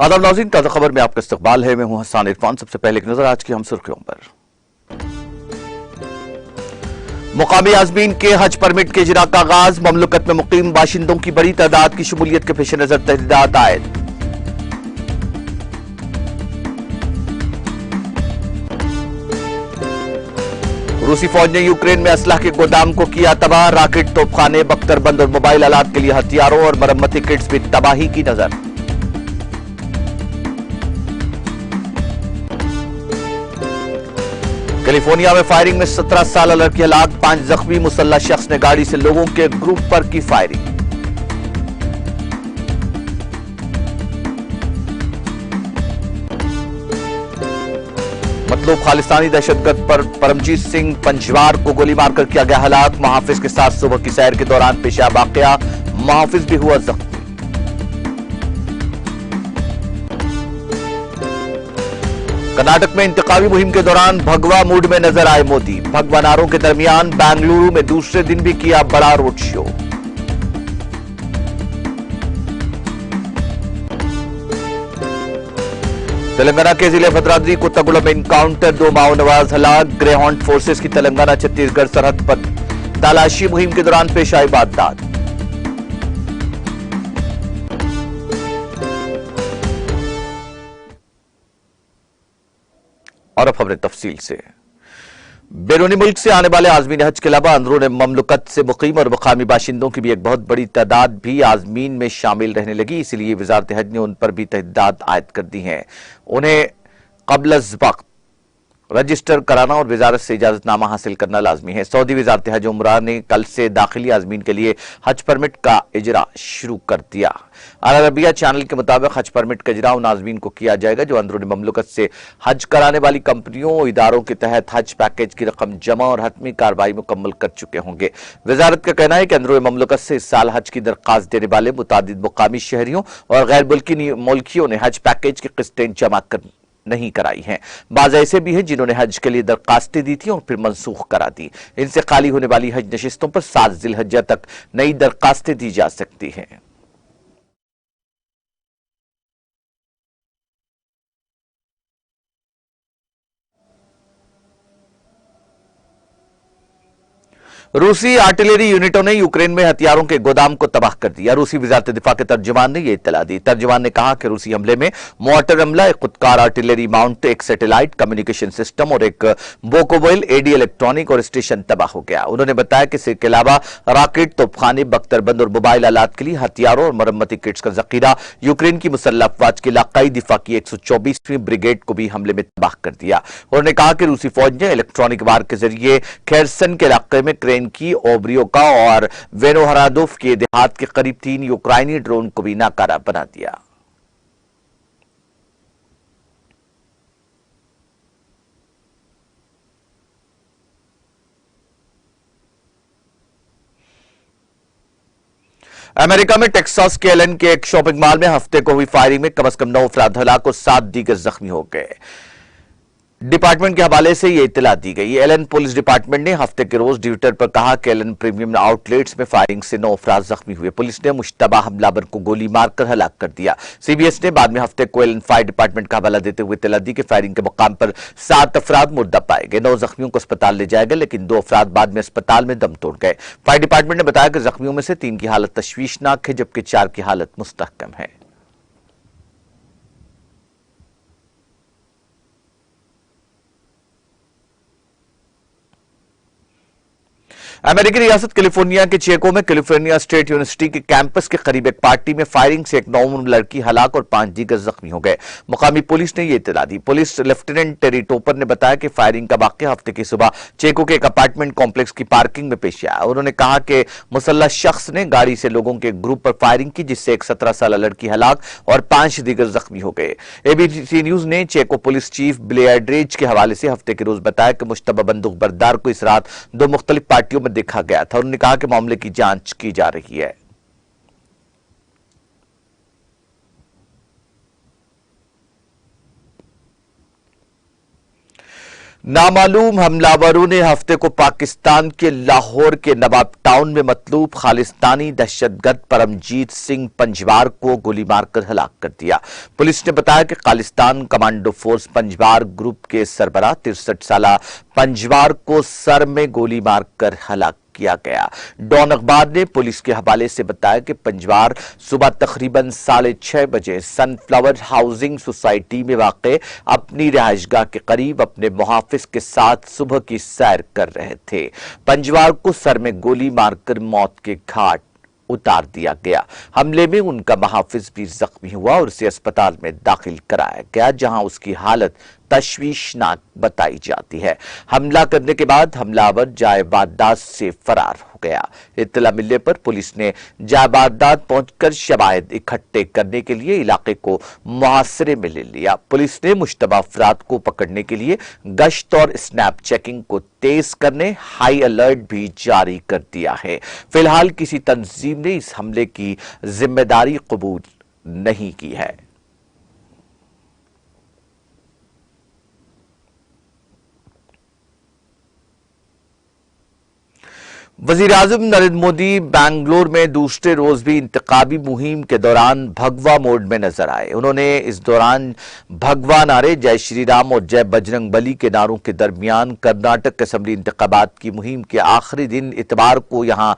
आदाब नाज़रीन, ताज़ा खबर में आपका इस्तकबाल है। मैं हूं हसन इरफान। सबसे पहले एक नजर आज की हम सुर्खियों पर। मुकामी आज़मीन के हज परमिट के इजरा का आगाज। ममलकत में मुकीम बाशिंदों की बड़ी तादाद की शमूलियत के पेश नजर तहदीदात आयद। रूसी फौज ने यूक्रेन में असलाह के गोदाम को किया तबाह। रॉकेट, तोपखाने, बख्तरबंद और मोबाइल आलात के लिए हथियारों और मरम्मती किट्स भी तबाही की नजर। कैलिफोर्निया में फायरिंग में 17 साल लड़की हलाक, 5 जख्मी। मुसल्लह शख्स ने गाड़ी से लोगों के ग्रुप पर की फायरिंग। मतलूब खालिस्तानी दहशतगर्द पर परमजीत सिंह पंजवार को गोली मारकर किया गया हलाक। मुहाफिज के साथ सुबह की सैर के दौरान पेश आया वाकया, मुहाफिज भी हुआ जख्मी। कर्नाटक में इंतकामी मुहिम के दौरान भगवा मूड में नजर आए मोदी। भगवा नारों के दरमियान बेंगलुरु में दूसरे दिन भी किया बड़ा रोड शो। तेलंगाना के जिले भद्राद्री कोत्तागुड़म में इनकाउंटर, 2 माओ नवाज हलाक। ग्रेहॉन्ड फोर्सेस की तेलंगाना छत्तीसगढ़ सरहद पर तलाशी मुहिम के दौरान पेश आई वारदात। और अब खबरें तफसील से। बैरूनी मुल्क से आने वाले आजमीन हज के अलावा अंदरून ममलकत से मुकीम और मकामी बाशिंदों की भी एक बहुत बड़ी तादाद भी आजमीन में शामिल रहने लगी। इसलिए वजारत हज ने उन पर भी तहदीदात आयद कर दी हैं। उन्हें कब्ल वक्त रजिस्टर कराना और वजारत से इजाजतनामा हासिल करना लाजमी है। सऊदी वजारत हज उमरा ने कल से दाखिली आजमीन के लिए हज परमिट का इजरा शुरू कर दिया। अल अरबिया चैनल के मुताबिक हज परमिट का इजरा उन आजमीन को किया जाएगा जो अंदरूनी ममलकत से हज कराने वाली कंपनियों और इदारों के तहत हज पैकेज की रकम जमा और हतमी कार्रवाई मुकम्मल कर चुके होंगे। वजारत का कहना है कि अंदरूनी ममलकत से इस साल हज की दरखास्त देने वाले मुतादिद मुकामी शहरियों और गैर मुल्कियों ने हज पैकेज की किस्तें जमा कर नहीं कराई हैं। बाज़ ऐसे भी हैं जिन्होंने हज के लिए दरखास्तें दी थी और फिर मनसूख करा दी। इनसे खाली होने वाली हज नशिस्तों पर 7 जिलहज्जा तक नई दरखास्तें दी जा सकती हैं। रूसी आर्टिलरी यूनिटों ने यूक्रेन में हथियारों के गोदाम को तबाह कर दिया। रूसी वजारत दिफा के तर्जुमान ने यह इत्तला दी। तर्जुमान ने कहा कि रूसी हमले में मोर्टर हमला, एक खुदकार आर्टिलरी माउंट, एक सैटेलाइट कम्युनिकेशन सिस्टम और एक बोकोबोइल एडी इलेक्ट्रॉनिक और स्टेशन तबाह हो गया। उन्होंने बताया कि इसके अलावा रॉकेट, तोपखाने, बख्तरबंद और मोबाइल आलात के लिए हथियारों और मरम्मती किट्स का जखीरा यूक्रेन की मुसल्लह अफवाज की इलाकाई दिफा की 124वीं ब्रिगेड को भी हमले में तबाह कर दिया। उन्होंने कहा कि रूसी फौज ने इलेक्ट्रॉनिक वार के जरिए खेरसन के इलाके में क्रेन की ओब्रियोका और वेनोहरादोव के देहात के करीब 3 यूक्राइनी ड्रोन को भी नाकारा बना दिया। अमेरिका में टेक्सास के एलन के एक शॉपिंग मॉल में हफ्ते को हुई फायरिंग में कम से कम 9 अफराद हलाक और 7 दीगर जख्मी हो गए। डिपार्टमेंट के हवाले से यह इत्तला दी गई। एलन पुलिस डिपार्टमेंट ने हफ्ते के रोज ट्विटर पर कहा कि एलन प्रीमियम आउटलेट्स में फायरिंग से 9 अफराद जख्मी हुए। पुलिस ने मुश्तबा हमलावर को गोली मारकर हलाक कर दिया। सीबीएस ने बाद में हफ्ते को एलन फायर डिपार्टमेंट का हवाला देते हुए इत्तला दी कि फायरिंग के मुकाम पर 7 अफराद मुर्दा पाए गए। 9 जख्मियों को अस्पताल ले जाया गया, लेकिन 2 अफराद बाद में अस्पताल में दम तोड़ गए। फायर डिपार्टमेंट ने बताया कि जख्मियों में से 3 की हालत तशवीशनाक है, जबकि 4 की हालत मुस्तहकम है। अमेरिकी रियासत कैलिफोर्निया के चेको में कैलिफोर्निया स्टेट यूनिवर्सिटी के कैंपस के करीब एक पार्टी में फायरिंग से एक नौउम्र लड़की हलाक और 5 दीगर जख्मी हो गए। मुकामी पुलिस ने यह इत्तला दी। पुलिस लेफ्टिनेंट टेरी टोपर ने बताया कि फायरिंग का वाकया हफ्ते की सुबह चेको के एक अपार्टमेंट कॉम्प्लेक्स की पार्किंग में पेश आया। उन्होंने कहा कि मुसल्लह शख्स ने गाड़ी से लोगों के ग्रुप पर फायरिंग की, जिससे एक 17 साल लड़की हलाक और 5 दीगर जख्मी हो गए। एबीसी न्यूज ने चेको पुलिस चीफ ब्लेयरड्रेज के हवाले से हफ्ते के रोज बताया कि मुश्तबा बंदूक बरदार को इस रात 2 मुख्तलिफ पार्टियों में देखा गया था। उन्होंने कहा कि मामले की जांच की जा रही है। नामालूम हमलावरों ने हफ्ते को पाकिस्तान के लाहौर के नवाब टाउन में मतलूब खालिस्तानी दहशतगर्द परमजीत सिंह पंजवार को गोली मारकर हलाक कर दिया। पुलिस ने बताया कि Khalistan commando force Panjwar group के सरबराह 63 साला पंजवार को सर में गोली मारकर हलाक किया गया। डॉन अखबार ने पुलिस के हवाले से बताया कि पंजवार सुबह तकरीबन 6:30 बजे सनफ्लावर हाउसिंग सोसाइटी में वाक़े अपनी रिहाइशगाह के करीब अपने मुहाफिज के साथ सुबह की सैर कर रहे थे। पंजवार को सर में गोली मारकर मौत के घाट उतार दिया गया। हमले में उनका मुहाफिज भी जख्मी हुआ और उसे अस्पताल में दाखिल कराया गया, जहां उसकी हालत तशवीशनाक बताई जाती है। हमला करने के बाद हमलावर जायबादाद से फरार हो गया। इत्तला मिलने पर पुलिस ने जायबादाद पहुंचकर शवाहिद इकट्ठे करने के लिए इलाके को मुहासरे में ले लिया। पुलिस ने मुश्तबा अफराद को पकड़ने के लिए गश्त और स्नैप चेकिंग को तेज करने हाई अलर्ट भी जारी कर दिया है। फिलहाल किसी तंजीम ने इस हमले की जिम्मेदारी कबूल नहीं की है। वजीर आजम नरेंद्र मोदी बेंगलुरु में दूसरे रोज भी इंतखाबी मुहिम के दौरान भगवा मोड में नजर आए। उन्होंने इस दौरान भगवा नारे, जय श्री राम और जय बजरंग बली के नारों के दरमियान कर्नाटक असेंबली इंतखाबात की मुहिम के आखिरी दिन इतवार को यहां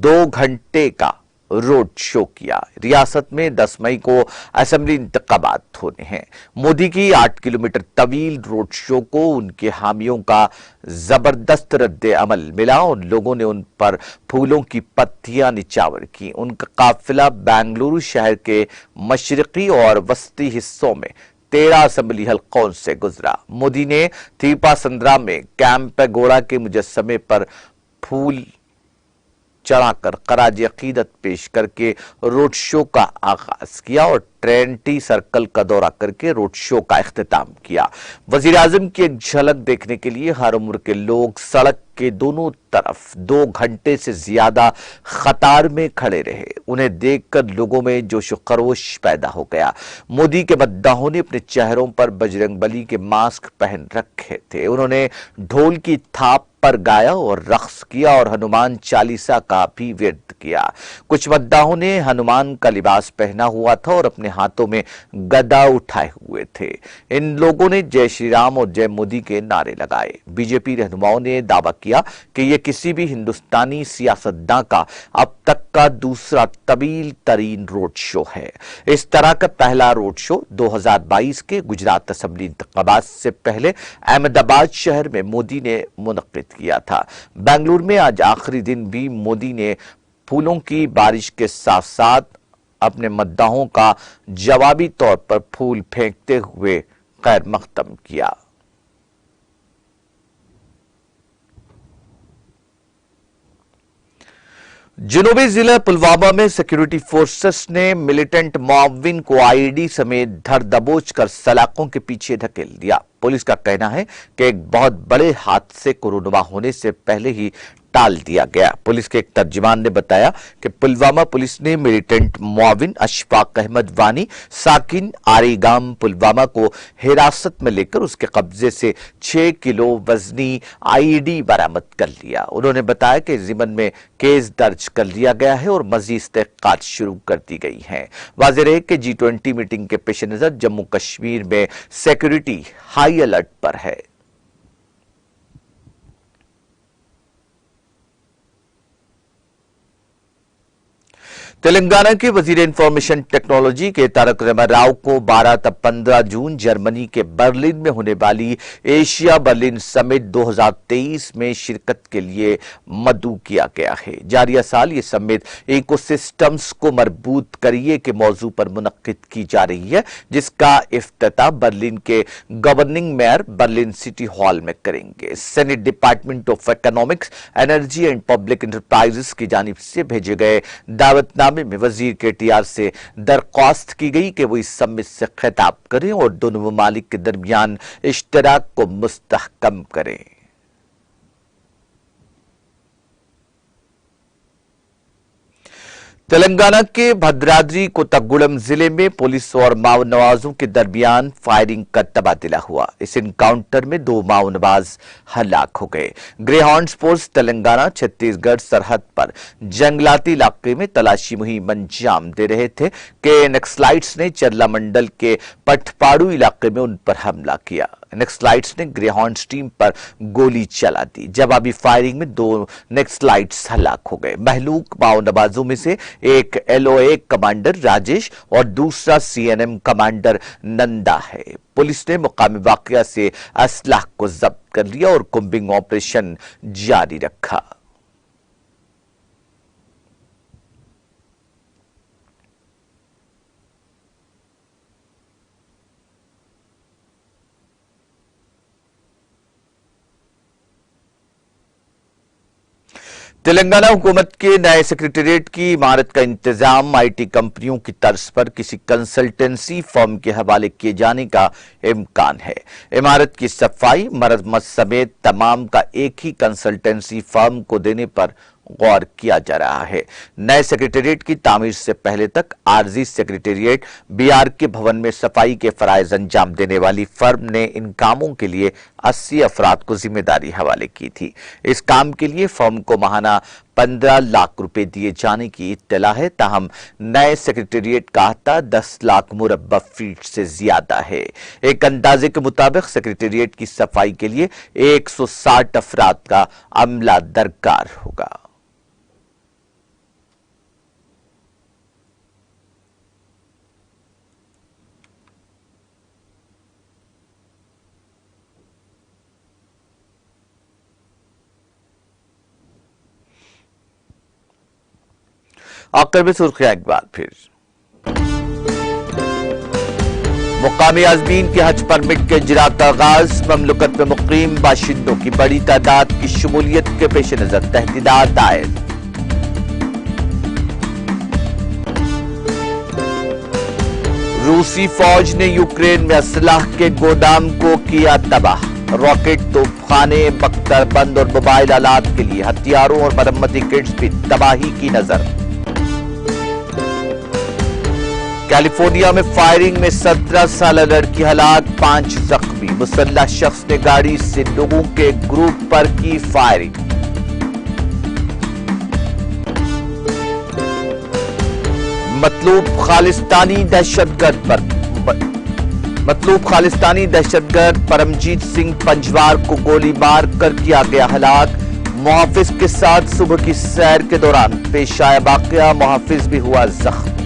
2 घंटे का रोड शो किया। रियासत में 10 मई को असेंबली इंतखाबात होने हैं। मोदी की 8 किलोमीटर तवील रोड शो को उनके हामियों का जबरदस्त रद्द अमल मिला और लोगों ने उन पर फूलों की पत्तियां निछावर की। उनका काफिला बेंगलुरु शहर के मशरकी और वस्ती हिस्सों में 13 असेंबली हल्कों से गुजरा। मोदी ने थीपासंद्रा में कैंपेगौड़ा के मुजस्समे पर फूल चढ़ाकर खराज अकीदत पेश करके रोड शो का आगाज किया और ट्रेंटी सर्कल का दौरा करके रोड शो का इख्तिताम किया। वजीर आजम की एक झलक देखने के लिए हर उम्र के लोग सड़क के दोनों तरफ 2 घंटे से ज्यादा कतार में खड़े रहे। उन्हें देखकर लोगों में जोश खरोश पैदा हो गया। मोदी के मद्दाहों ने अपने चेहरों पर बजरंग बली के मास्क पहन रखे थे। उन्होंने ढोल की थाप पर गाया और रक्स किया और हनुमान चालीसा का भी विर्द किया। कुछ मद्दाहों ने हनुमान का लिबास पहना हुआ था और अपने हाथों में गदा उठाए हुए थे। इन लोगों ने जय श्री राम और जय मोदी के नारे लगाए। बीजेपी रहनुमाओं ने दावा किया कि यह किसी भी हिंदुस्तानी सियासतदान का अब तक का दूसरा तवील तरीन रोड शो है। इस तरह का पहला रोड शो 2022 के गुजरात असेंबली इंतखाबात से पहले अहमदाबाद शहर में मोदी ने मुनक्किद किया था। बेंगलुरु में आज आखिरी दिन भी मोदी ने फूलों की बारिश के साथ साथ अपने मद्दाहों का जवाबी तौर पर फूल फेंकते हुए खैर मख्तम किया। जनूबी जिला पुलवामा में सिक्योरिटी फोर्सेस ने मिलिटेंट मुआविन को आईईडी समेत धर दबोच कर सलाखों के पीछे धकेल दिया। पुलिस का कहना है कि एक बहुत बड़े हादसे को रुनुमा होने से पहले ही टाल दिया गया। पुलिस के एक तर्जुमान ने बताया कि पुलवामा पुलिस ने मिलिटेंट मुआविन अशफाक अहमद वानी साकिन आरीगाम पुलवामा को हिरासत में लेकर उसके कब्जे से 6 किलो वजनी आईईडी बरामद कर लिया। उन्होंने बताया कि जिमन में केस दर्ज कर लिया गया है और मजीद तहकीकात शुरू कर दी गई है। वाज़ेह है कि G20 मीटिंग के पेश नजर जम्मू कश्मीर में सिक्योरिटी हाई अलर्ट पर है। तेलंगाना के वजीर इंफॉर्मेशन टेक्नोलॉजी के तारक राव को 12 तब 15 जून जर्मनी के बर्लिन में होने वाली एशिया बर्लिन समिट 2023 में शिरकत के लिए मदऊ किया गया है। जारिया साल ये समिट इकोसिस्टम्स को मजबूत करिए के मौजू पर मुनक्किद की जा रही है, जिसका इफ्तिताह बर्लिन के governing mayor Berlin city hall में करेंगे। Senate department of economics, energy and public enterprises की जानिब से भेजे गए दावतनामे में वजीर KTR से दरख्वास्त की गई कि वो इस समिट से खिताब करें और दोनों ममालिक के दरमियान इश्तराक को मुस्तहकम करें। तेलंगाना के भद्राद्री कोत्तागुड़म जिले में पुलिस और माओ नवाजों के दरमियान फायरिंग का तबादला हुआ। इस इनकाउंटर में 2 माओ नवाज हलाक हो गए। ग्रेहाउंड्स पोस्ट तेलंगाना छत्तीसगढ़ सरहद पर जंगलाती इलाके में तलाशी मुहिम अंजाम दे रहे थे कि नक्सलाइट्स ने चरला मंडल के पटपाड़ू इलाके में उन पर हमला किया। नक्सलाइट्स ने ग्रेहाउंड्स टीम पर गोली चला दी। जवाबी फायरिंग में 2 नक्सलाइट्स हलाक हो गए। महलूक माओ नवाजों में से एक LOA कमांडर राजेश और दूसरा CNM कमांडर नंदा है। पुलिस ने मुकामी वाकया से असलाह को जब्त कर लिया और कुंबिंग ऑपरेशन जारी रखा। तेलंगाना हुकूमत के नए सेक्रेटेरिएट की इमारत का इंतजाम IT कंपनियों की तर्ज पर किसी कंसल्टेंसी फर्म के हवाले किए जाने का इम्कान है। इमारत की सफाई मरम्मत समेत तमाम का एक ही कंसल्टेंसी फर्म को देने पर गौर किया जा रहा है। नए सेक्रेटेरिएट की तामीर से पहले तक आरजी सेक्रेटेरिएट BRK भवन में सफाई के फराइज अंजाम देने वाली फर्म ने इन कामों के लिए 80 अफराद को जिम्मेदारी हवाले की थी। इस काम के लिए फर्म को माहाना 15 लाख रुपए दिए जाने की इत्तला है। ताहम नए सेक्रेटेरिएट का अहता 10 लाख मुरब्बा फीट से ज्यादा है। एक अंदाजे के मुताबिक सेक्रेटेरिएट की सफाई के लिए 160 अफराद का अमला दरकार होगा। आखिर में सुर्खियां एक बार फिर। मुकामी आज़मीन के हज परमिट के इजरा का आगाज। ममलकत में मुकीम बाशिंदों की बड़ी तादाद की शमूलियत के पेश नजर तहदीदात आयद। रूसी फौज ने यूक्रेन में असलाह के गोदाम को किया तबाह। रॉकेट, तोपखाने, बख्तरबंद और मोबाइल आलात के लिए हथियारों और मरम्मती किट्स भी तबाही की नजर। कैलिफोर्निया में फायरिंग में 17 साल लड़की हलाक, 5 जख्मी। मुसल्लह शख्स ने गाड़ी से लोगों के ग्रुप पर की फायरिंग। मतलूब खालिस्तानी दहशतगर्द परमजीत सिंह पंजवार को गोली मार कर किया गया हलाक। मुहाफिज के साथ सुबह की सैर के दौरान पेश आया वाकया, मुहाफिज भी हुआ जख्मी।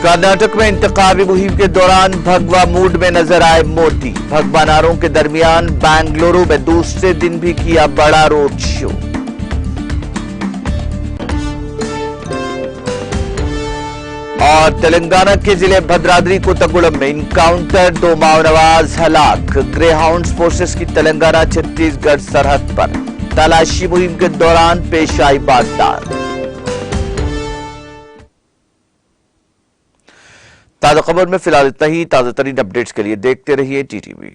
कर्नाटक में इंतखाबी मुहिम के दौरान भगवा मूड में नजर आए मोदी। भगवा नारों के दरमियान बेंगलुरु में दूसरे दिन भी किया बड़ा रोड शो। और तेलंगाना के जिले भद्राद्री कोत्तागुड़म में इनकाउंटर, 2 माओ नवाज हलाक। ग्रेहाउंड्स फोर्सेस की तेलंगाना छत्तीसगढ़ सरहद पर तलाशी मुहिम के दौरान पेश आई वारदात। ताजा खबर में फिलहाल इतना ही। ताजा तरीन अपडेट्स के लिए देखते रहिए TTV।